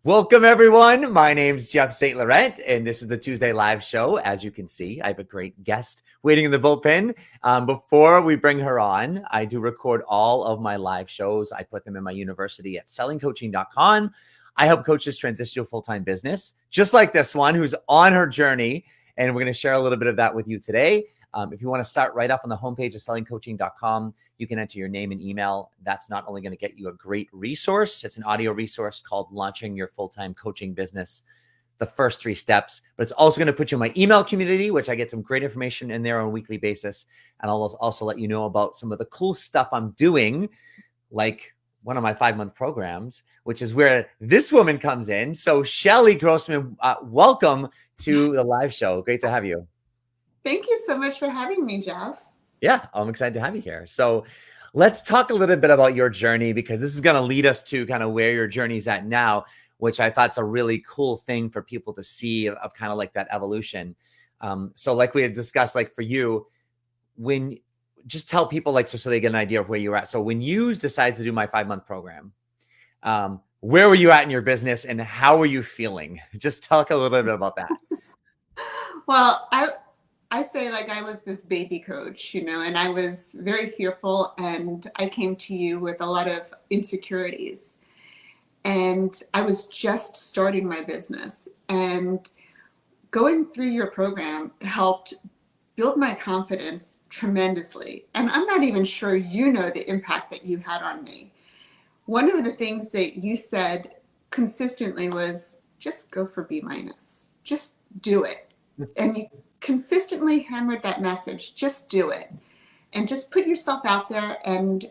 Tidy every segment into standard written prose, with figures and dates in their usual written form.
Welcome, everyone. My name's Jeff St. Laurent, and this is the Tuesday Live Show. As you can see, I have a great guest waiting in the bullpen. Before we bring her on, I do record all of my live shows. I put them in my university at sellingcoaching.com. I help coaches transition to a full-time business, just like this one who's on her journey, and we're going to share a little bit of that with you today. If you want to start right off on the homepage of sellingcoaching.com, you can enter your name and email. That's not only going to get you a great resource, it's an audio resource called Launching Your Full-Time Coaching Business, the first 3 steps, but it's also going to put you in my email community, which I get some great information in there on a weekly basis. And I'll also let you know about some of the cool stuff I'm doing, like one of my 5-month programs, which is where this woman comes in. So Chellie Grossman, welcome to the live show. Great to have you. Thank you so much for having me, Jeff. Yeah, I'm excited to have you here. So let's talk a little bit about your journey, because this is going to lead us to kind of where your journey's at now, which I thought's a really cool thing for people to see of kind of like that evolution. So like we had discussed, like for you, when just tell people like, just so they get an idea of where you're at. So when you decided to do my 5-month program, where were you at in your business and how were you feeling? Just talk a little bit about that. Well, I say like I was this baby coach, and I was very fearful, and I came to you with a lot of insecurities. And I was just starting my business, and going through your program helped build my confidence tremendously. And I'm not even sure you know the impact that you had on me. One of the things that you said consistently was just go for B-. Just do it. And you consistently hammered that message. Just do it. And just put yourself out there and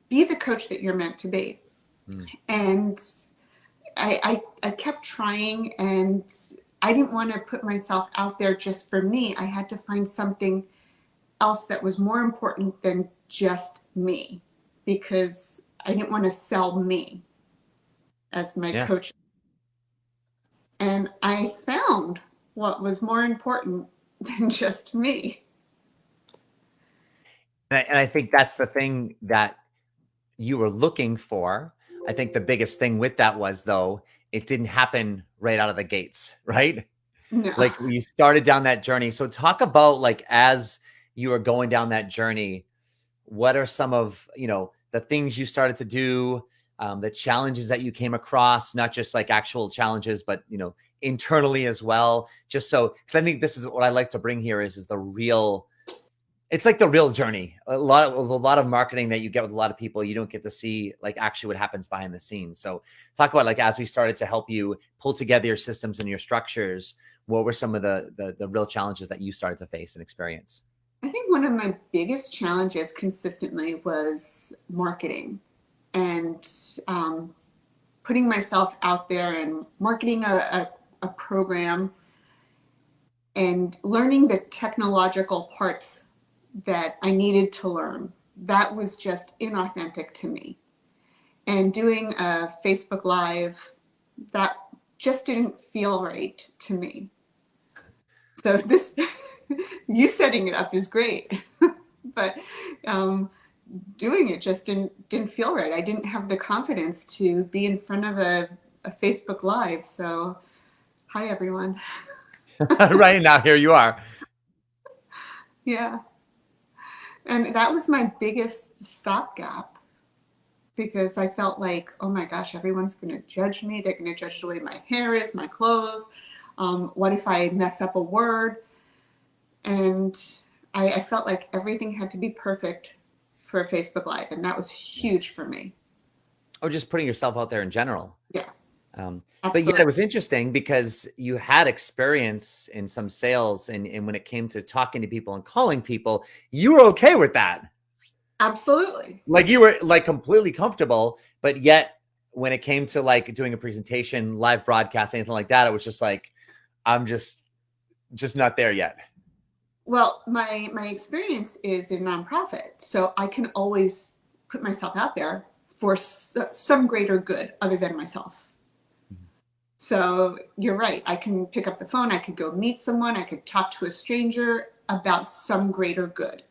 be the coach that you're meant to be. And I kept trying, and I didn't want to put myself out there just for me. I had to find something else that was more important than just me, because I didn't want to sell me as my coach. And I found what was more important than just me. And I think that's the thing that you were looking for. I think the biggest thing with that was, though, it didn't happen right out of the gates, right? No. Like you started down that journey. So talk about like, as you were going down that journey, what are some of, the things you started to do, the challenges that you came across, not just like actual challenges, but, internally as well. Just so, because I think this is what I like to bring here is the real, it's like the real journey. A lot of marketing that you get with a lot of people, you don't get to see like actually what happens behind the scenes. So talk about like, as we started to help you pull together your systems and your structures, what were some of the real challenges that you started to face and experience? I think one of my biggest challenges consistently was marketing, and putting myself out there and marketing a program and learning the technological parts that I needed to learn. That was just inauthentic to me. And doing a Facebook Live, that just didn't feel right to me. So this, you setting it up is great, but doing it just didn't feel right. I didn't have the confidence to be in front of a Facebook Live. So, hi everyone. Right now, here you are. Yeah. And that was my biggest stopgap, because I felt like, oh my gosh, everyone's going to judge me. They're going to judge the way my hair is, my clothes. What if I mess up a word? And I felt like everything had to be perfect for a Facebook Live. And that was huge for me. Or just putting yourself out there in general. Yeah. But yeah, it was interesting because you had experience in some sales, and when it came to talking to people and calling people, you were okay with that. Absolutely. Like you were like completely comfortable, but yet when it came to like doing a presentation, live broadcast, anything like that, it was just like, I'm just not there yet. Well, my experience is in nonprofit, so I can always put myself out there for some greater good other than myself. So you're right. I can pick up the phone. I could go meet someone. I could talk to a stranger about some greater good.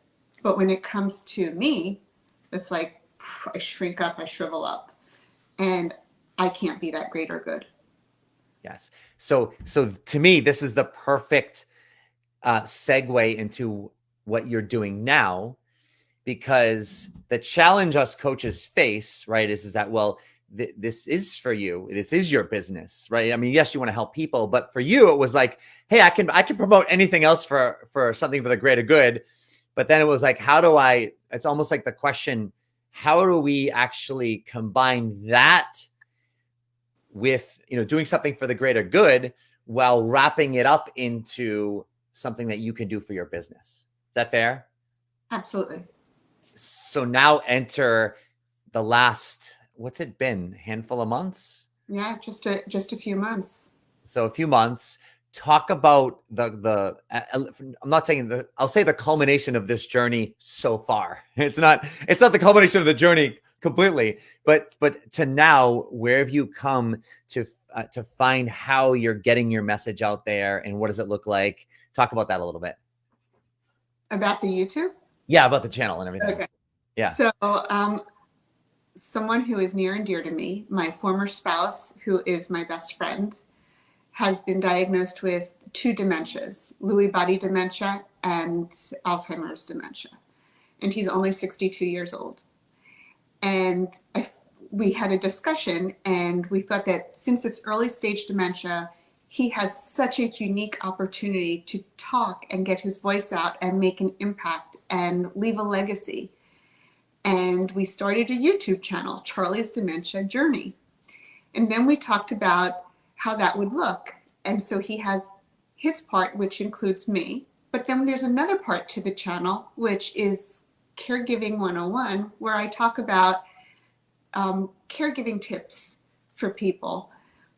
But when it comes to me, it's like I shrink up, I shrivel up. And I can't be that great or good. Yes. So to me, this is the perfect segue into what you're doing now, because the challenge us coaches face, right, is that, well, this is for you. This is your business, right? I mean, yes, you want to help people, but for you, it was like, hey, I can promote anything else for something for the greater good. But then it was like, how do I? It's almost like the question, how do we actually combine that with, doing something for the greater good while wrapping it up into something that you can do for your business? Is that fair? Absolutely. So now enter the last, what's it been, handful of months? Yeah, just a few months. So a few months. Talk about I'm not saying I'll say the culmination of this journey so far. It's not the culmination of the journey completely, but to now, where have you come to find how you're getting your message out there, and what does it look like? Talk about that a little bit. About the YouTube? Yeah, about the channel and everything. Okay. Yeah. So, someone who is near and dear to me, my former spouse, who is my best friend, has been diagnosed with two dementias, Lewy body dementia and Alzheimer's dementia. And he's only 62 years old. And we had a discussion, and we thought that since it's early stage dementia, he has such a unique opportunity to talk and get his voice out and make an impact and leave a legacy. And we started a YouTube channel, Charlie's Dementia Journey. And then we talked about how that would look. And so he has his part, which includes me. But then there's another part to the channel, which is Caregiving 101, where I talk about caregiving tips for people,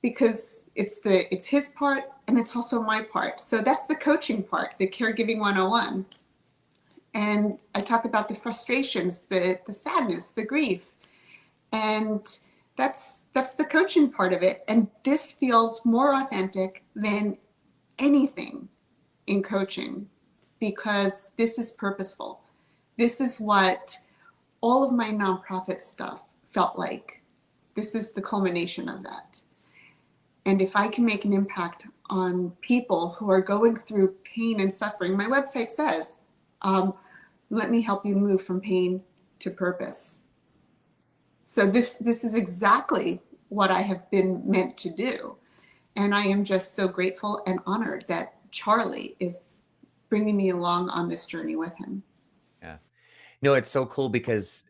because it's his part and it's also my part. So that's the coaching part, the Caregiving 101. And I talk about the frustrations, the sadness, the grief. And that's the coaching part of it. And this feels more authentic than anything in coaching, because this is purposeful. This is what all of my nonprofit stuff felt like. This is the culmination of that. And if I can make an impact on people who are going through pain and suffering, my website says, let me help you move from pain to purpose. So this is exactly what I have been meant to do. And I am just so grateful and honored that Charlie is bringing me along on this journey with him. Yeah. No, it's so cool because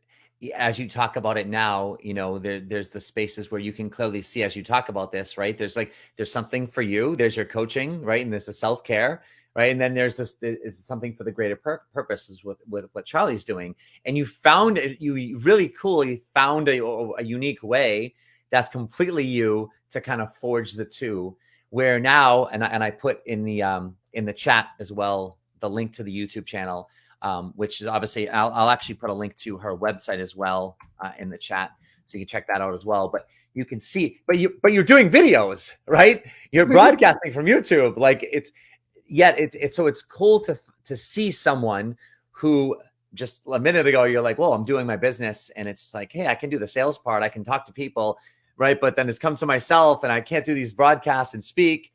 as you talk about it now, there's the spaces where you can clearly see as you talk about this, right? There's something for you. There's your coaching, right? And there's the self-care, right? And then there's is something for the greater purposes with what Charlie's doing. And you found it, you really cool. You found a unique way that's completely you to kind of forge the two. Where now, and I put in the chat as well the link to the YouTube channel. Which is obviously, I'll actually put a link to her website as well in the chat, so you can check that out as well. But you can see, but you're doing videos, right? You're broadcasting from YouTube, like it's cool to see someone who just a minute ago you're like, well, I'm doing my business, and it's like, hey, I can do the sales part, I can talk to people, right? But then it's come to myself, and I can't do these broadcasts and speak,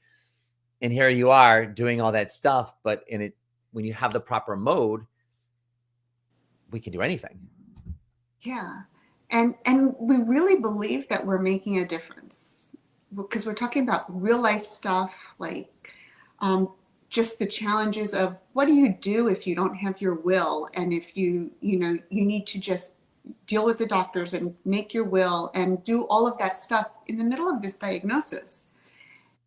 and here you are doing all that stuff. But when you have the proper mode, we can do anything. Yeah. And we really believe that we're making a difference, because we're talking about real life stuff, like just the challenges of what do you do if you don't have your will, and if you need to just deal with the doctors and make your will and do all of that stuff in the middle of this diagnosis,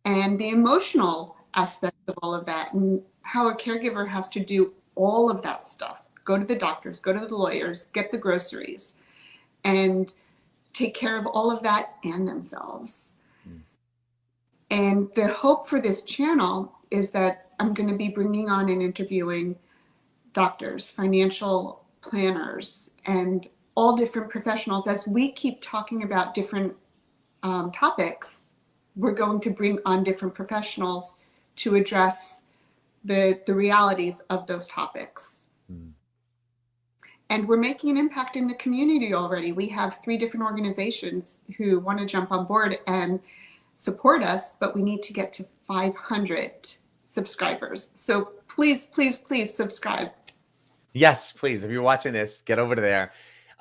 and the emotional aspect of all of that, and how a caregiver has to do all of that stuff. Go to the doctors, go to the lawyers, get the groceries, and take care of all of that and themselves. And the hope for this channel is that I'm going to be bringing on and interviewing doctors, financial planners, and all different professionals. As we keep talking about different topics, we're going to bring on different professionals to address the realities of those topics. And we're making an impact in the community already. We have 3 different organizations who want to jump on board and support us, but we need to get to 500 subscribers. So please, please, please subscribe. Yes, please. If you're watching this, get over to there.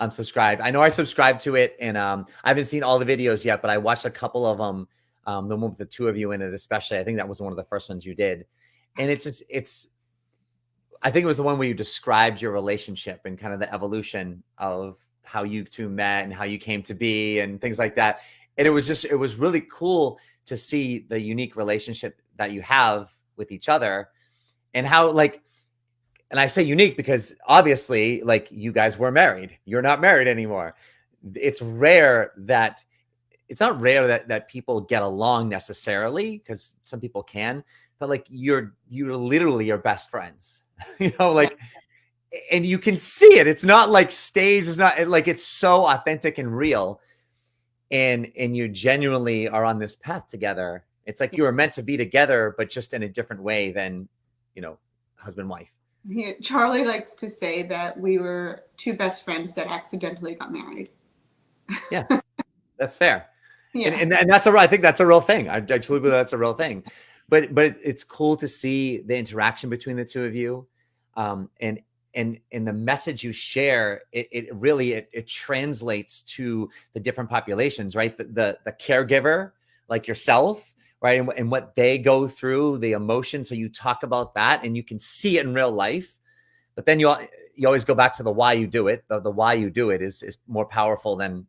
Subscribe. I know I subscribed to it, and I haven't seen all the videos yet, but I watched a couple of them. The one with the 2 of you in it, especially. I think that was one of the first ones you did. And I think it was the one where you described your relationship and kind of the evolution of how you 2 met and how you came to be and things like that. And it was really cool to see the unique relationship that you have with each other, and how, like, and I say unique because obviously, like, you guys were married. You're not married anymore. It's not rare that people get along necessarily, because some people can, but like you're literally your best friends. Like, and you can see it. It's not like staged. It's not like, it's so authentic and real. And you genuinely are on this path together. It's like you were meant to be together, but just in a different way than, husband, wife. Yeah, Charlie likes to say that we were 2 best friends that accidentally got married. Yeah, that's fair. Yeah. And I think that's a real thing. I truly believe that's a real thing. But it's cool to see the interaction between the 2 of you. And the message you share, it really translates to the different populations, right? The caregiver, like yourself, right? And what they go through, the emotion. So you talk about that, and you can see it in real life. But then you always go back to the why you do it. The why you do it is more powerful than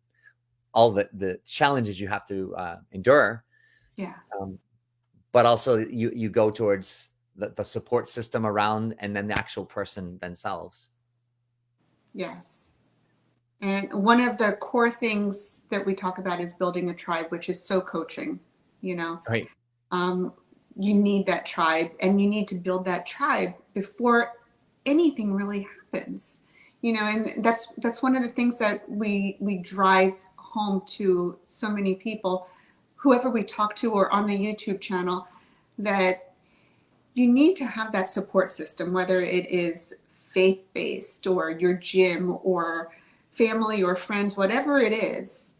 all the challenges you have to endure. Yeah. But also you go towards the support system around, and then the actual person themselves. Yes. And one of the core things that we talk about is building a tribe, which is so coaching, Right. You need that tribe, and you need to build that tribe before anything really happens, and that's one of the things that we drive home to so many people, whoever we talk to or on the YouTube channel, that you need to have that support system, whether it is faith-based or your gym or family or friends, whatever it is.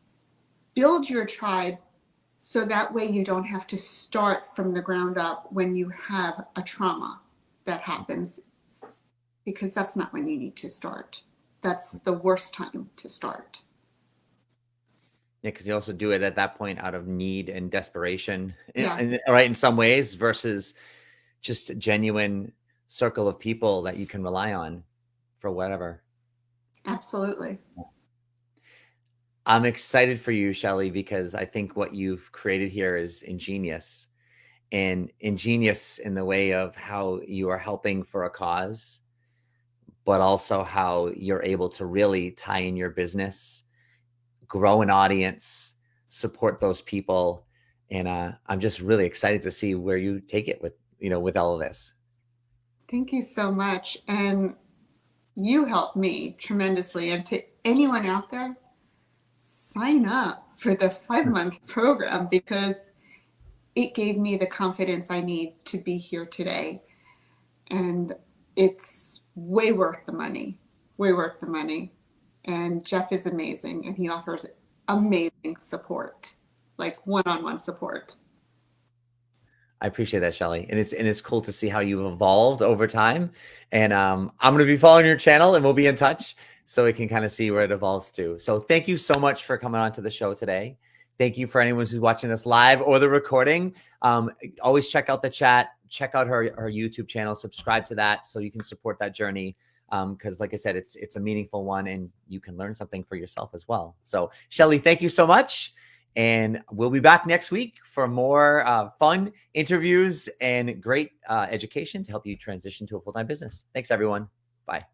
Build your tribe so that way you don't have to start from the ground up when you have a trauma that happens, because that's not when you need to start. That's the worst time to start. Yeah, because you also do it at that point out of need and desperation, Yeah. right? In some ways, versus just a genuine circle of people that you can rely on for whatever. Absolutely. I'm excited for you, Chellie, because I think what you've created here is ingenious, and ingenious in the way of how you are helping for a cause, but also how you're able to really tie in your business, grow an audience, support those people. And I'm just really excited to see where you take it with all of this. Thank you so much. And you helped me tremendously. And to anyone out there, sign up for the 5-month program, because it gave me the confidence I need to be here today. And it's way worth the money, way worth the money. And Jeff is amazing, and he offers amazing support, like one-on-one support. I appreciate that, Chellie. And it's cool to see how you've evolved over time. And I'm going to be following your channel, and we'll be in touch so we can kind of see where it evolves to. So thank you so much for coming on to the show today. Thank you for anyone who's watching this live or the recording. Always check out the chat, check out her YouTube channel, subscribe to that so you can support that journey. Because like I said, it's a meaningful one, and you can learn something for yourself as well. So Chellie, thank you so much. And we'll be back next week for more fun interviews and great education to help you transition to a full-time business. Thanks, everyone. Bye.